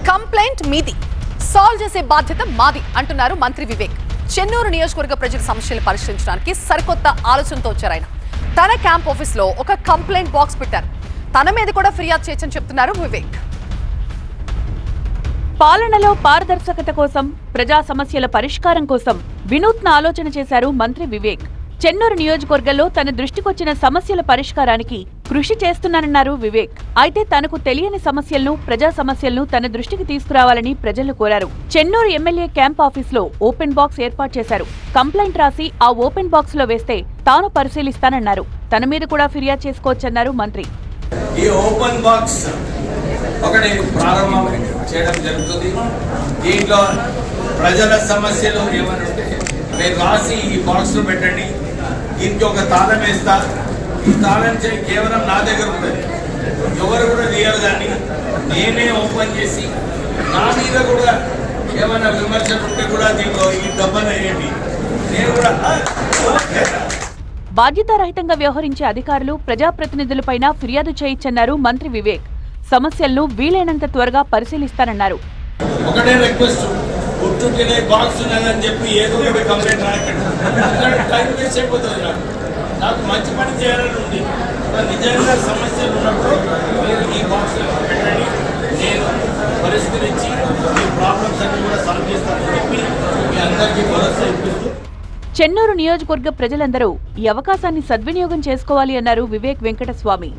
Complaint మీది, solve చేసే బాధ్యత మాది అంటున్నారు మంత్రి వివేక్. చెన్నూరు నియోజకవర్గ ప్రజల సమస్యలు పరిష్కరించడానికి సరికొత్త ఆలోచనతో వచ్చారు ఆయన. తన క్యాంప్ ఆఫీస్ లో ఒక కంప్లైంట్ బాక్స్ పెట్టారు. తన మీద కూడా ఫిర్యాదు చేయొచ్చని చెప్తున్నారు వివేక్. పాలనలో పారదర్శకత కోసం, ప్రజా సమస్యల పరిష్కారం కోసం వినూత్న ఆలోచన చేశారు మంత్రి వివేక్. చెన్నూరు నియోజకవర్గంలో తన దృష్టికొచ్చిన సమస్యల పరిష్కారానికి కృషి చేస్తున్నానన్నారు వివేక్. అయితే తనకు తెలియని సమస్యలను, ప్రజా సమస్యలను తన దృష్టికి తీసుకురావాలని ప్రజలు కోరారు. చెన్నూరు ఎమ్మెల్యే క్యాంప్ ఆఫీస్ లో ఓపెన్ బాక్స్ ఏర్పాటు చేశారు. కంప్లైంట్ రాసి ఆ ఓపెన్ బాక్స్ లో వేస్తే తాను పరిశీలిస్తానన్నారు. తన మీద కూడా ఫిర్యాదు చేసుకోవచ్చన్నారు మంత్రి. ఈ ఓపెన్ బాక్స్ ఒకటి ప్రారంభం చేయడం జరుగుతుంది. దీంట్లో ప్రజల సమస్యలు ఏమైనా ఉంటే మీరు రాసి ఈ బాక్స్ లో పెట్టండి. దీనికి ఒక తాళం వేస్తా. ఈ తాళం కేవలం నా దగ్గర ఉంటుంది, ఎవరు కూడా తీయరు. దాన్ని నేనే ఓపెన్ చేసి నా మీద కూడా ఏమైనా విమర్శలు ఉంటే కూడా దీంట్లో ఈ డబ్బను వేయండి. నేను కూడా బాధ్యతారహితంగా వ్యవహరించే అధికారులు, ప్రజాప్రతినిధులపైన ఫిర్యాదు చేయొచ్చన్నారు మంత్రి వివేక్. సమస్యలను వీలైనంత త్వరగా పరిశీలిస్తానన్నారు. ఒకటే రిక్వెస్ట్, గుర్తుంటేనే బాక్స్ ఉన్నదని చెప్పి ఏదో ఒకటి కంప్లైంట్ రాకండి. టైం వేస్ట్ అయిపోతుంది. నాకు మంచి పని చేయాలని ఉంది. నిజంగా సమస్యలు ఉన్నప్పుడు మీరు ఈ బాక్స్ పెట్టండి. నేను పరిష్కరించి మీ ప్రాబ్లమ్స్ అన్ని కూడా సాల్వ్ చేస్తానని చెప్పి మీ అందరికీ భరోసా ఇప్పిస్తూ. చెన్నూరు నియోజకవర్గ ప్రజలందరూ ఈ అవకాశాన్ని సద్వినియోగం చేసుకోవాలి అన్నారు వివేక్ వెంకటస్వామి.